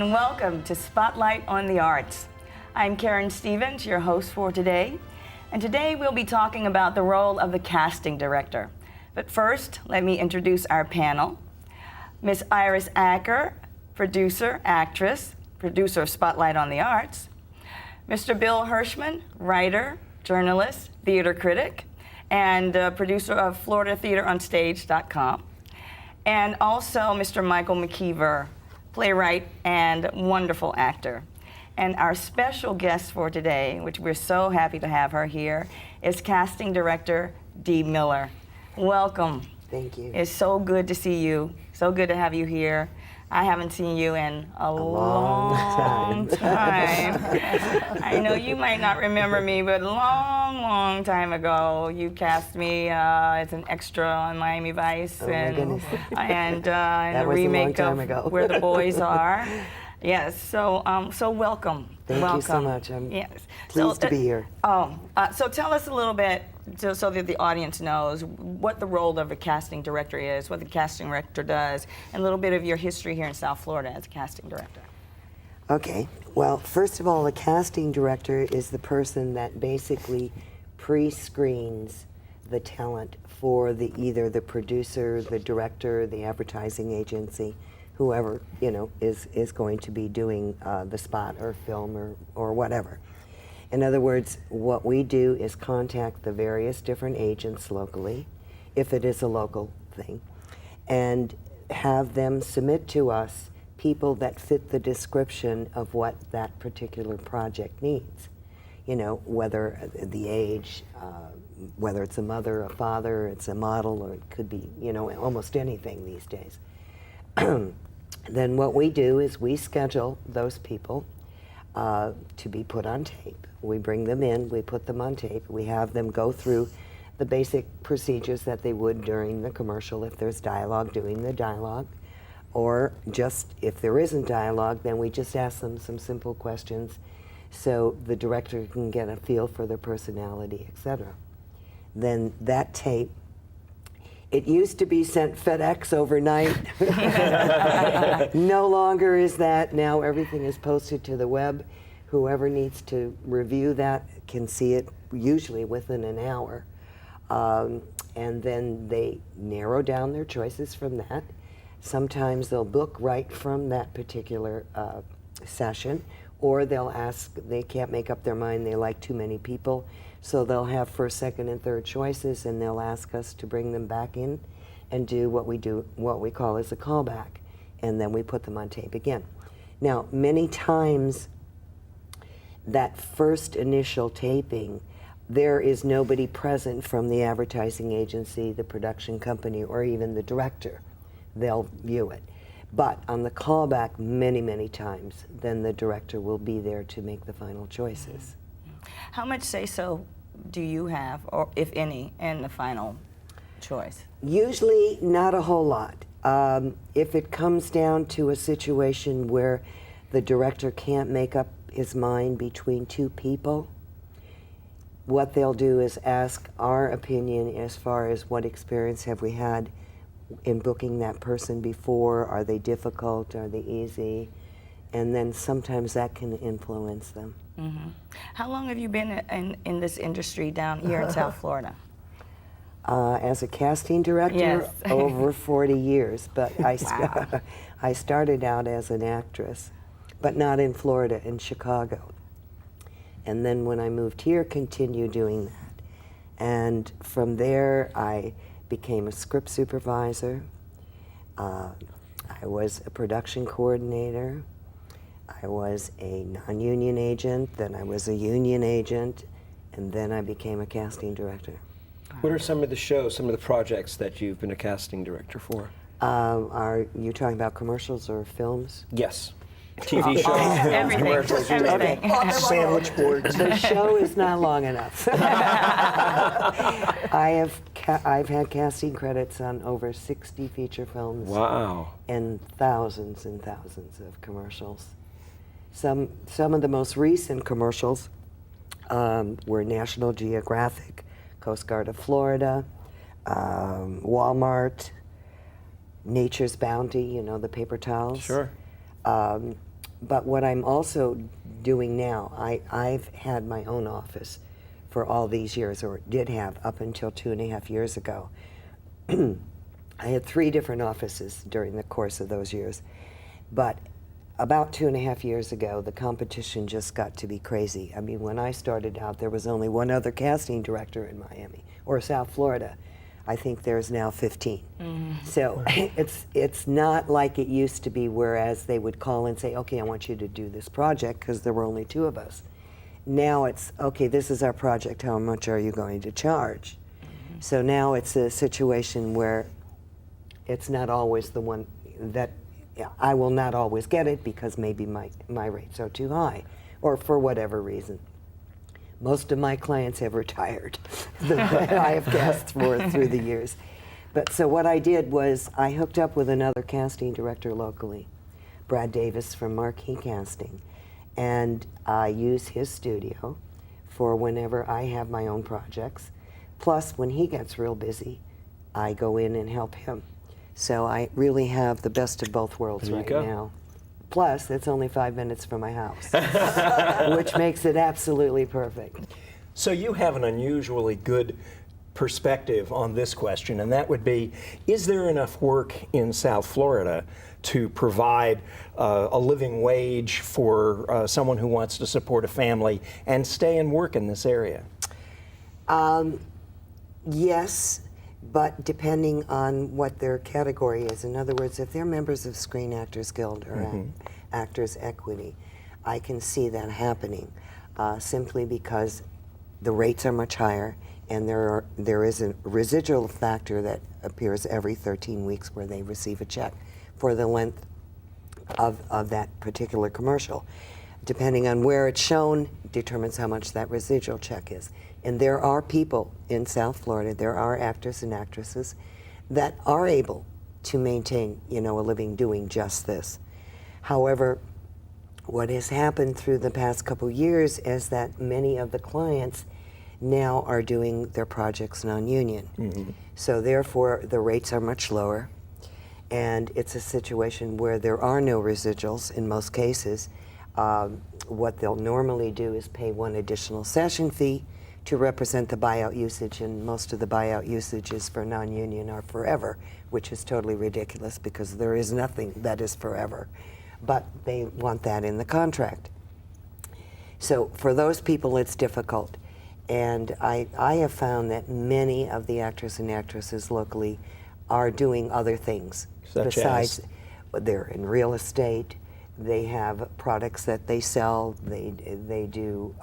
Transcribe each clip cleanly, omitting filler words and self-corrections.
and welcome to Spotlight on the Arts. I'm Karen Stevens, your host for today, and today we'll be talking about the role of the casting director. But first, let me introduce our panel. Miss Iris Acker, producer, actress, producer of Spotlight on the Arts. Mr. Bill Hirschman, writer, journalist, theater critic, and producer of FloridaTheaterOnStage.com. And also Mr. Michael McKeever, playwright and wonderful actor. And our special guest for today, which we're so happy to have her here, is casting director Dee Miller. Welcome. Thank you. It's so good to see you. So good to have you here. I haven't seen you in a long time. I know you might not remember me, but a long time ago, you cast me as an extra on Miami Vice, and in the remake of Where the Boys Are. Yes, so welcome. Thank you so much. I'm pleased to be here. So tell us a little bit, so that the audience knows what the role of a casting director is, what the casting director does, and a little bit of your history here in South Florida as a casting director. Okay. Well, first of all, a casting director is the person that basically pre-screens the talent for either the producer, the director, the advertising agency, whoever is going to be doing the spot or film or whatever. In other words, what we do is contact the various different agents locally, if it is a local thing, and have them submit to us people that fit the description of what that particular project needs. Whether the age, whether it's a mother, a father, it's a model, or it could be, almost anything these days. Then what we do is we schedule those people to be put on tape. We bring them in, we put them on tape, we have them go through the basic procedures that they would during the commercial. If there's dialogue, doing the dialogue, or just if there isn't dialogue, then we just ask them some simple questions so the director can get a feel for their personality, etc. Then that tape, it used to be sent FedEx overnight. No longer is that. Now everything is posted to the web. Whoever needs to review that can see it usually within an hour. And then they narrow down their choices from that. Sometimes they'll book right from that particular session, or they'll ask, they can't make up their mind, they like too many people, so they'll have first, second, and third choices, and they'll ask us to bring them back in and do what we call as a callback, and then we put them on tape again. Now, many times, that first initial taping, there is nobody present from the advertising agency, the production company, or even the director. They'll view it. But on the callback, many times, then the director will be there to make the final choices. How much say-so do you have, or if any, in the final choice? Usually not a whole lot. If it comes down to a situation where the director can't make up his mind between two people, what they'll do is ask our opinion as far as what experience have we had in booking that person before. Are they difficult? Are they easy? And then sometimes that can influence them. Mm-hmm. How long have you been in this industry down here in South Florida? As a casting director, yes. Over 40 years. But Wow. I started out as an actress, but not in Florida, in Chicago. And then when I moved here, continued doing that. And from there, I became a script supervisor. I was a production coordinator. I was a non-union agent, then I was a union agent, and then I became a casting director. What are some of the shows, some of the projects that you've been a casting director for? Are you talking about commercials or films? Yes. TV shows, everything. commercials, Everything. sandwich boards. The show is not long enough. I've had casting credits on over 60 feature films. Wow. And thousands of commercials. Some of the most recent commercials were National Geographic, Coast Guard of Florida, Walmart, Nature's Bounty, the paper towels. Sure. but what I'm also doing now, I've had my own office for all these years, or did have up until 2.5 years ago. I had 3 different offices during the course of those years. But about 2.5 years ago, the competition just got to be crazy. I mean, when I started out, there was only one other casting director in Miami, or South Florida. I think there's now 15. So it's not like it used to be, whereas they would call and say, okay, I want you to do this project, because there were only 2 of us. Now it's, okay, this is our project, how much are you going to charge? So now it's a situation where it's not always the one that, I will not always get it because maybe my rates are too high, or for whatever reason. Most of my clients have retired that I have cast for through the years. But so what I did was I hooked up with another casting director locally, Brad Davis from Marquee Casting, and I use his studio for whenever I have my own projects. Plus, when he gets real busy, I go in and help him. So I really have the best of both worlds right now. Plus, it's only 5 minutes from my house, which makes it absolutely perfect. So you have an unusually good perspective on this question, and that would be, is there enough work in South Florida to provide a living wage for someone who wants to support a family and stay and work in this area? Yes, but depending on what their category is. In other words, if they're members of Screen Actors Guild or Actors Equity, I can see that happening simply because the rates are much higher, and there is a residual factor that appears every 13 weeks where they receive a check for the length of that particular commercial. Depending on where it's shown determines how much that residual check is. And there are people in South Florida, there are actors and actresses that are able to maintain, a living doing just this. However, what has happened through the past couple years is that many of the clients now are doing their projects non-union. So therefore, the rates are much lower, and it's a situation where there are no residuals in most cases. What they'll normally do is pay one additional session fee to represent the buyout usage, and most of the buyout usages for non-union are forever, which is totally ridiculous because there is nothing that is forever. But they want that in the contract. So for those people, it's difficult. And I have found that many of the actors and actresses locally are doing other things. Besides, they're in real estate, they have products that they sell, they do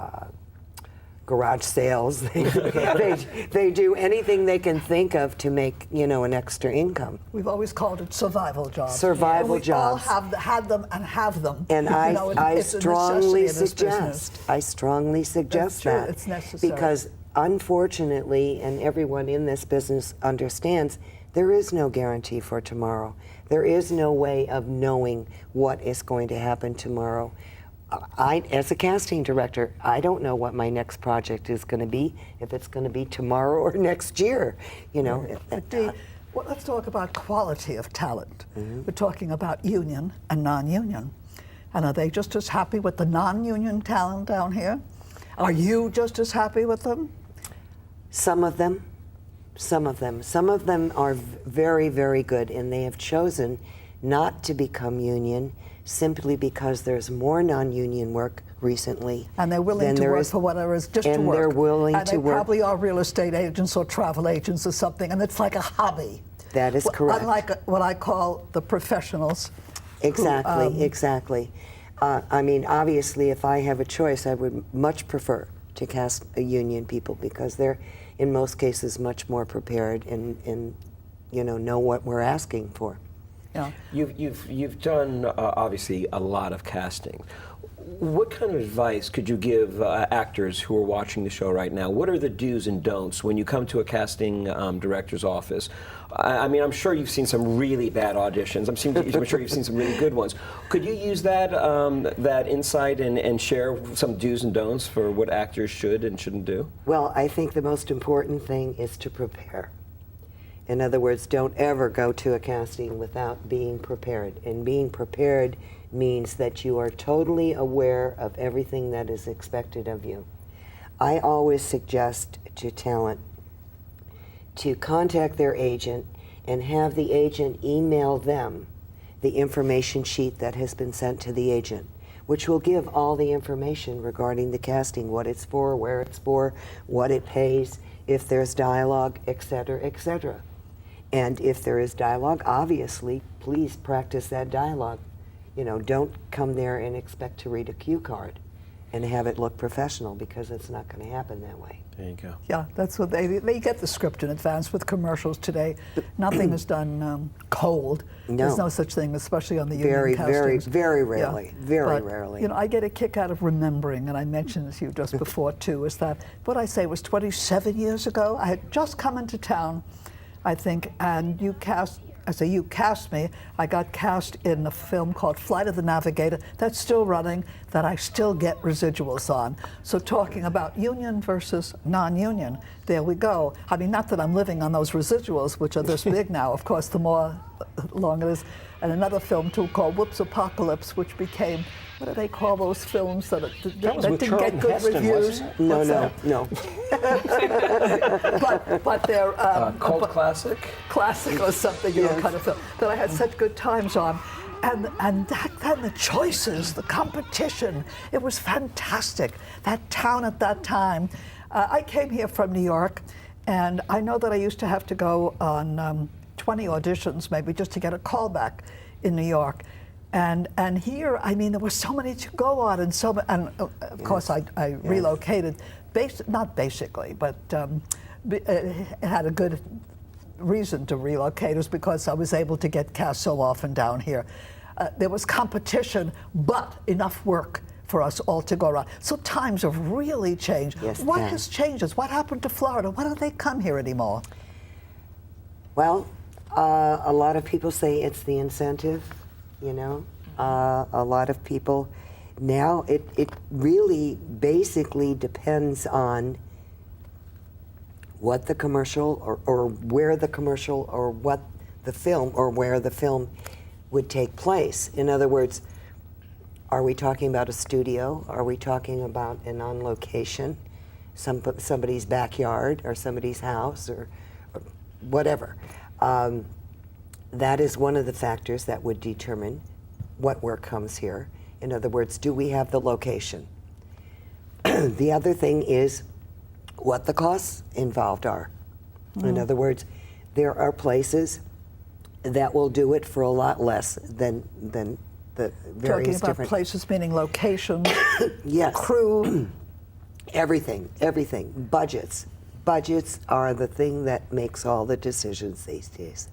garage sales, they do anything they can think of to make, an extra income. We've always called it survival jobs. Survival jobs. We all had them and have them. And I strongly suggest that. It's necessary. Because unfortunately, and everyone in this business understands, there is no guarantee for tomorrow. There is no way of knowing what is going to happen tomorrow. As a casting director, I don't know what my next project is going to be, if it's going to be tomorrow or next year. Dee, well, let's talk about quality of talent. We're talking about union and non-union. And are they just as happy with the non-union talent down here? Are you just as happy with them? Some of them. Some of them are very, very good, and they have chosen not to become union simply because there's more non-union work recently. And they're willing to work for whatever is just to work. And they're willing to work. And they probably are real estate agents or travel agents or something, and it's like a hobby. That is correct. Unlike what I call the professionals. Exactly, exactly. I mean, obviously, if I have a choice, I would much prefer to cast a union people because they're, in most cases, much more prepared and know what we're asking for. Yeah. You've done obviously a lot of casting. What kind of advice could you give actors who are watching the show right now? What are the do's and don'ts when you come to a casting director's office? I mean, I'm sure you've seen some really bad auditions. I'm sure you've seen some really good ones. Could you use that that insight and share some do's and don'ts for what actors should and shouldn't do? Well, I think the most important thing is to prepare. In other words, don't ever go to a casting without being prepared. And being prepared means that you are totally aware of everything that is expected of you. I always suggest to talent to contact their agent and have the agent email them the information sheet that has been sent to the agent, which will give all the information regarding the casting, what it's for, where it's for, what it pays, if there's dialogue, etc., etc. And if there is dialogue, obviously, please practice that dialogue. You know, don't come there and expect to read a cue card and have it look professional, because it's not going to happen that way. There you go. Yeah, that's what they get the script in advance with commercials today. Nothing is done cold. No. There's no such thing, especially on the union Very, castings. very rarely. Yeah. Very But, rarely. You know, I get a kick out of remembering, and I mentioned this to you just before too, is that what I say was 27 years ago. I had just come into town, I think, and you cast. I say you cast me. I got cast in a film called Flight of the Navigator that's still running, that I still get residuals on. So talking about union versus non-union, there we go. I mean, not that I'm living on those residuals, which are this big now. Of course, the more long it is. And another film too called Whoops Apocalypse, which became, what do they call those films that was didn't with get Charlton good Heston, reviews? wasn't No, What's no, that? no. But they're Cult classic? classic or something, you know, Yes. kind of film that I had such good times on. And then the choices, the competition, it was fantastic. That town at that time. I came here from New York, and I know that I used to have to go on 20 auditions maybe just to get a call back in New York. And here, I mean, there were so many to go on, and of course I relocated, not basically, but it had a good reason to relocate, was because I was able to get cast so often down here. There was competition, but enough work for us all to go around. So times have really changed. Yes, What they has changed? What happened to Florida? Why don't they come here anymore? Well, a lot of people say it's the incentive, you know. A lot of people now, it really basically depends on what the commercial or where the commercial or what the film or where the film would take place. In other words, are we talking about a studio? Are we talking about an on location, somebody's backyard or somebody's house or whatever? That is one of the factors that would determine what work comes here. In other words, do we have the location? The other thing is what the costs involved are. In other words, there are places that will do it for a lot less than the various Talking about different places meaning locations, yes. crew. Everything, budgets. Budgets are the thing that makes all the decisions these days.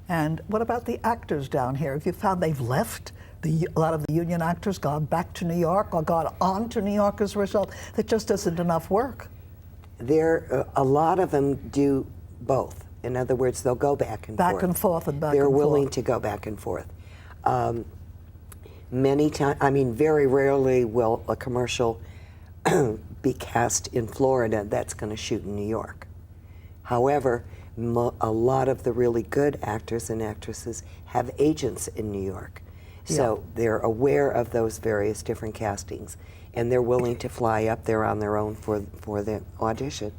And what about the actors down here? Have you found they've left? A lot of the union actors gone back to New York or gone on to New York as a result? There just isn't enough work. A lot of them do both. In other words, they'll go back and forth. Back and forth and back and forth. They're willing to go back and forth. Many times, I mean, very rarely will a commercial be cast in Florida that's going to shoot in New York. However, a lot of the really good actors and actresses have agents in New York. So they're aware of those various different castings, and they're willing to fly up there on their own for the audition.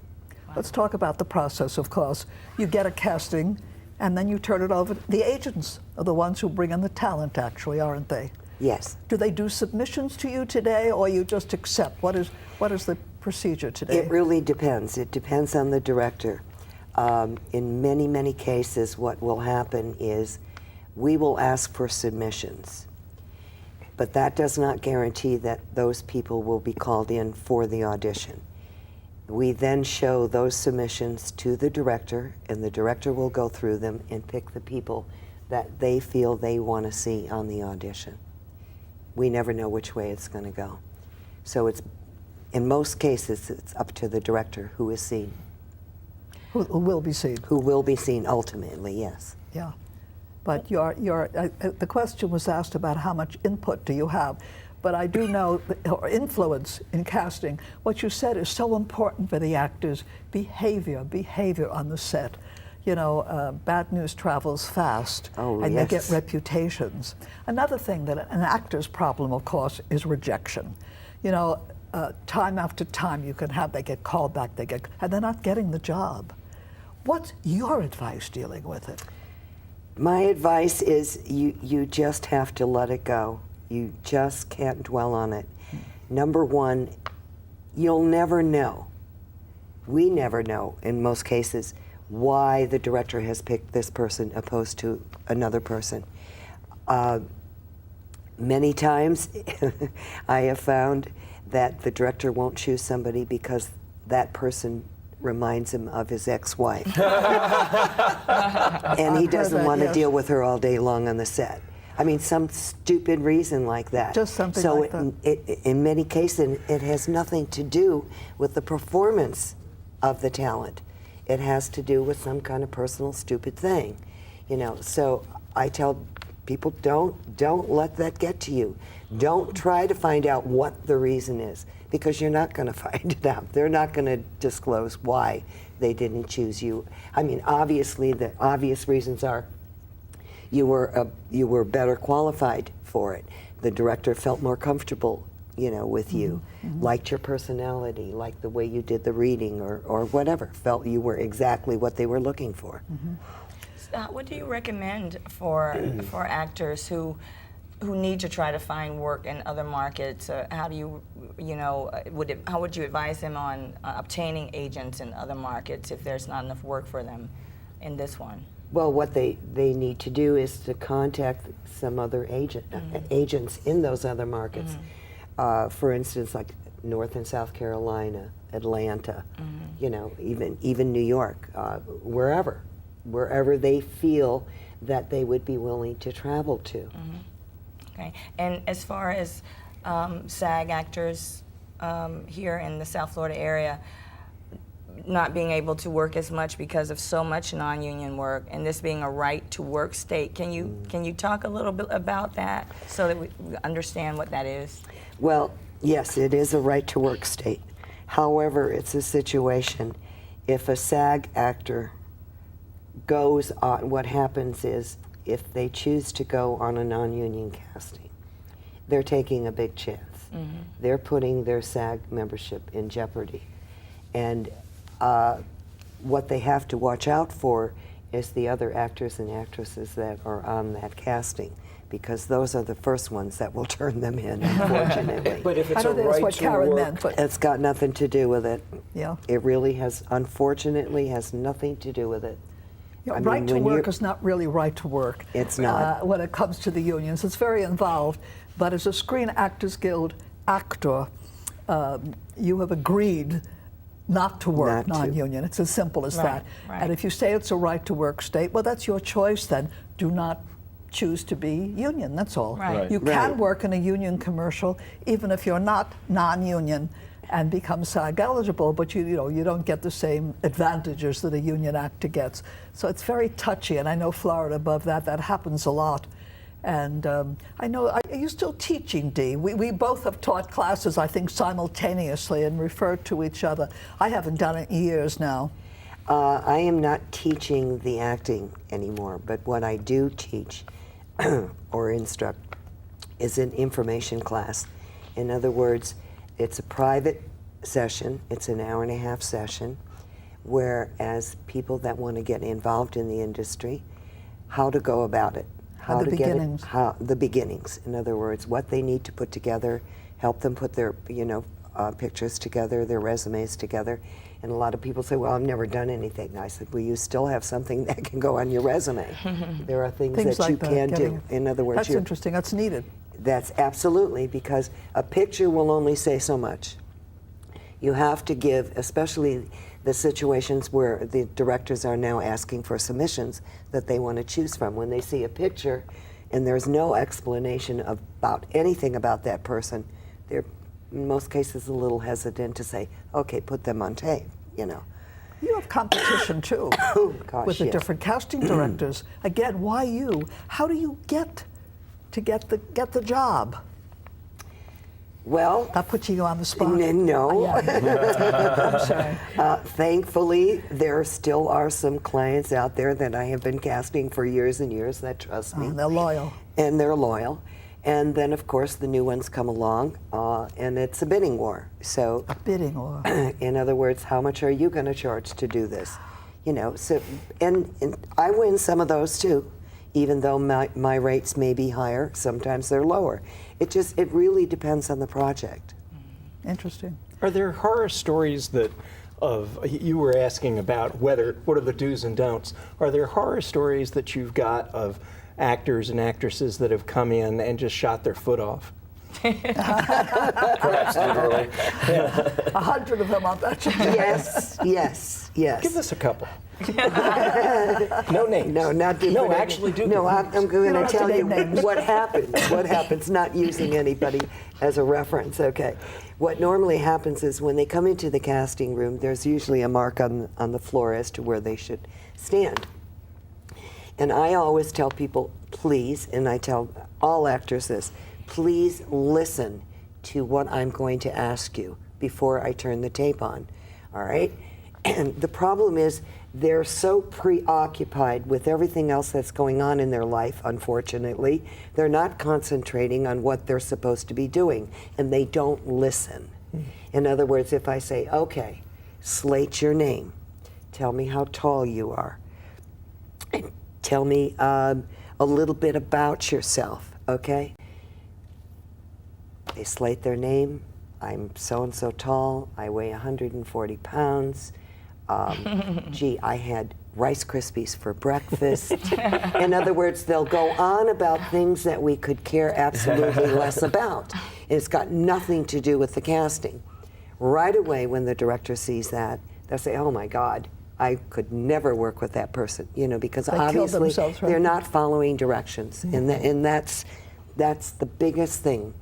Let's talk about the process, of course. You get a casting, and then you turn it over. The agents are the ones who bring in the talent, actually, aren't they? Yes. Do they do submissions to you today, or you just accept? What is the procedure today? It really depends. It depends on the director. In many, many cases, what will happen is we will ask for submissions, but that does not guarantee that those people will be called in for the audition. We then show those submissions to the director, and the director will go through them and pick the people that they feel they want to see on the audition. We never know which way it's going to go. So it's, in most cases, it's up to the director who is seen. Who will be seen? Who will be seen ultimately, yes. Yeah. But the question was asked about how much input do you have. But I do know, or influence in casting, what you said is so important for the actors, behavior on the set. bad news travels fast, Oh, and they get yes. reputations. Another thing that an actor's problem, of course, is rejection. Time after time they get called back, and they're not getting the job. What's your advice dealing with it? My advice is you just have to let it go. You just can't dwell on it. Number one, you'll never know. We never know, in most cases, why the director has picked this person opposed to another person. Many times I have found that the director won't choose somebody because that person reminds him of his ex-wife. And he doesn't want to deal with her all day long on the set. I mean, some stupid reason like that. Just something so like that. In many cases, it has nothing to do with the performance of the talent. It has to do with some kind of personal stupid thing. So I tell people, don't let that get to you. Don't try to find out what the reason is, because you're not going to find it out. They're not going to disclose why they didn't choose you. I mean, obviously, the obvious reasons are you were better qualified for it. The director felt more comfortable, with you, liked your personality, liked the way you did the reading, or whatever. Felt you were exactly what they were looking for. What do you recommend for actors who need to try to find work in other markets? How do you, how would you advise them on obtaining agents in other markets if there's not enough work for them in this one? Well, what they need to do is to contact some other agents in those other markets. For instance, like North and South Carolina, Atlanta, even New York, wherever they feel that they would be willing to travel to. Okay, and as far as SAG actors here in the South Florida area not being able to work as much because of so much non-union work, and this being a right-to-work state, can you talk a little bit about that so that we understand what that is? Well, yes, it is a right-to-work state. However, it's a situation, if a SAG actor goes on, what happens is, if they choose to go on a non-union casting, they're taking a big chance. They're putting their SAG membership in jeopardy. And what they have to watch out for is the other actors and actresses that are on that casting, because those are the first ones that will turn them in, unfortunately. But if it's I don't think that's what Karen work, meant, but It's got nothing to do with it. yeah. It really has, unfortunately, has nothing to do with it. I mean, Right to when work you- is not really right to work. It's not. When it comes to the unions, it's very involved. But as a Screen Actors Guild actor, you have agreed not to work Not to. non-union. It's as simple as Right, that. right. And if you say it's a right to work state, well, that's your choice then. Do not choose to be union, that's all. Right. You Right. can work in a union commercial even if you're not non-union and become SAG eligible, but you don't get the same advantages that a union actor gets. So it's very touchy, and I know Florida above that happens a lot. And I know, are you still teaching, Dee? We both have taught classes, I think, simultaneously and referred to each other. I haven't done it in years now. I am not teaching the acting anymore, but what I do teach or instruct is an information class. In other words, it's a private session, it's an hour-and-a-half session, whereas people that want to get involved in the industry, how to go about it, how the to get beginnings. it, the beginnings. In other words, what they need to put together, help them put their pictures together, their resumes together. And a lot of people say, well, I've never done anything. I said, well, you still have something that can go on your resume. There are things that like you that, can getting- do. In other words, That's interesting, that's needed. that's absolutely, because a picture will only say so much. You have to give, especially the situations where the directors are now asking for submissions that they want to choose from. When they see a picture and there's no explanation about anything about that person, they're in most cases a little hesitant to say, okay, put them on tape, You have competition too Gosh, with the yes. different casting directors. Again, why you? How do you get the job? Well, That puts you on the spot. no. Yeah. I'm sorry. Thankfully, there still are some clients out there that I have been casting for years and years that trust me. They're loyal. And they're loyal. And then, of course, the new ones come along, and it's a bidding war. So, A bidding war. in other words, how much are you going to charge to do this? You know, so, and I win some of those too, even though my rates may be higher, sometimes they're lower. It really depends on the project. Interesting. Are there horror stories that you were asking about what are the do's and don'ts? Are there horror stories that you've got of actors and actresses that have come in and just shot their foot off? Perhaps literally. 100 of them, I'll bet you. Yes. Give us a couple. No names. No, not do. No, actually do. No, I'm going don't to have to tell you name names. what happens. What happens, not using anybody as a reference, okay. What normally happens is when they come into the casting room, there's usually a mark on the floor as to where they should stand. And I always tell people, please, and I tell all actors this, please listen to what I'm going to ask you before I turn the tape on, all right? And the problem is they're so preoccupied with everything else that's going on in their life, unfortunately, they're not concentrating on what they're supposed to be doing, and they don't listen. In other words, if I say, okay, slate your name, tell me how tall you are, tell me a little bit about yourself, okay? They slate their name. I'm so-and-so tall. I weigh 140 pounds. Gee, I had Rice Krispies for breakfast. In other words, they'll go on about things that we could care absolutely less about. And it's got nothing to do with the casting. Right away, when the director sees that, they'll say, oh my God, I could never work with that person, you know, because They kill obviously themselves, right? they're not following directions. And that's the biggest thing.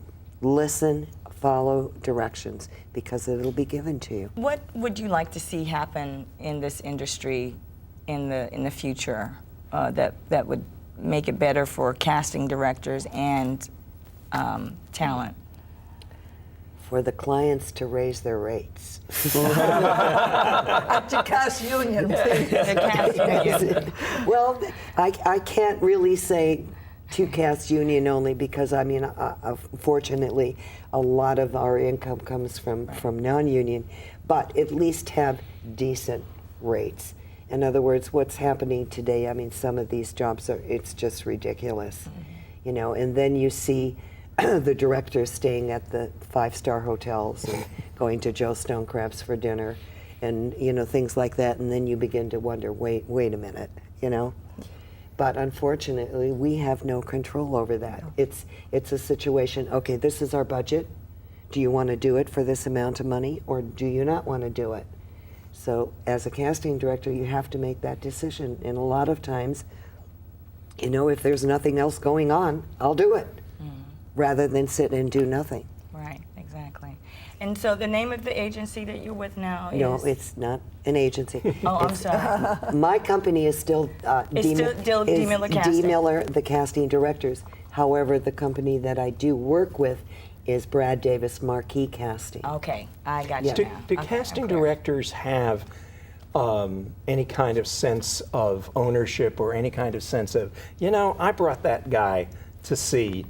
Listen, follow directions, because it'll be given to you. What would you like to see happen in this industry in the future that would make it better for casting directors and talent? For the clients to raise their rates. At the cast union, please. The casting union. Well, I can't really say to cast union only, because I mean, fortunately, a lot of our income comes from non-union, but at least have decent rates. In other words, what's happening today, I mean, some of these jobs it's just ridiculous, you know, and then you see the directors staying at the 5-star hotels and going to Joe Stone Crabs for dinner and, you know, things like that, and then you begin to wonder, wait a minute, you know? But unfortunately, we have no control over that. It's a situation, okay, this is our budget. Do you want to do it for this amount of money, or do you not want to do it? So as a casting director, you have to make that decision. And a lot of times, you know, if there's nothing else going on, I'll do it, rather than sit and do nothing. Right, exactly. And so the name of the agency that you're with now is? No, it's not an agency. Oh, I'm sorry. My company is still still Dee Miller Casting. Dee Miller, the casting directors. However, the company that I do work with is Brad Davis Marquee Casting. Okay, I got you Yeah. now. Do Okay, casting I'm clear. directors have any kind of sense of ownership or any kind of sense of, you know, I brought that guy to see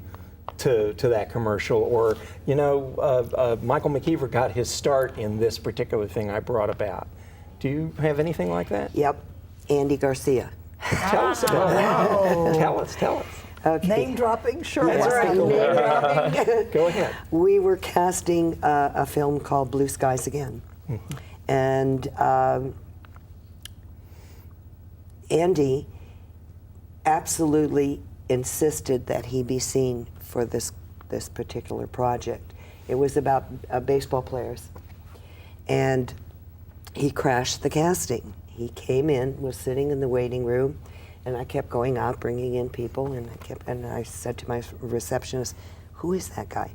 to that commercial, or, you know, Michael McKeever got his start in this particular thing I brought about. Do you have anything like that? Yep, Andy Garcia. Tell us about that. Tell us. Okay. Name dropping, sure. That's why right. not? Name dropping. Go ahead. We were casting a film called Blue Skies Again. And Andy absolutely insisted that he be seen for this particular project. It was about baseball players. And he crashed the casting. He came in, was sitting in the waiting room, and I kept going out, bringing in people, and I said to my receptionist, "Who is that guy?"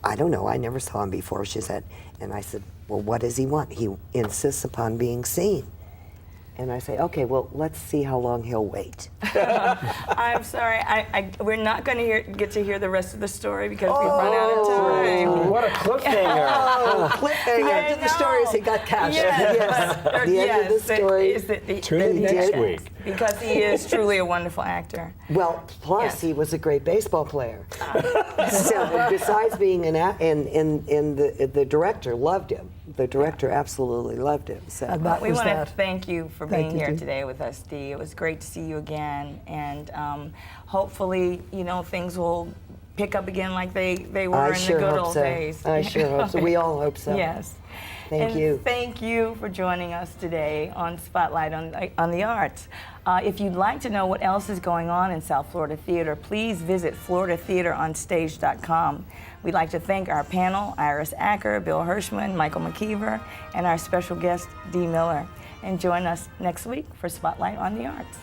"I don't know, I never saw him before," she said. And I said, "Well, what does he want?" "He insists upon being seen." And I say, okay, well, let's see how long he'll wait. I'm sorry, we're not going to get to hear the rest of the story because we've run out of time. What a cliffhanger! Oh, The cliffhanger. end of the story is he got cashed. Yes. The end of the story. Tune in next week. Because he is truly a wonderful actor. Well, plus Yes. he was a great baseball player. So besides being the director loved him. The director absolutely loved him. So And that We was want to that. thank you for Thank being you, here Dee. today with us, Dee. It was great to see you again, and hopefully, things will pick up again like they were I in sure the good hope old so. days. I sure hope so. We all hope so. Yes. Thank And you. Thank you for joining us today on Spotlight on the Arts. If you'd like to know what else is going on in South Florida Theater, please visit floridatheateronstage.com. We'd like to thank our panel, Iris Acker, Bill Hirschman, Michael McKeever, and our special guest, Dee Miller. And join us next week for Spotlight on the Arts.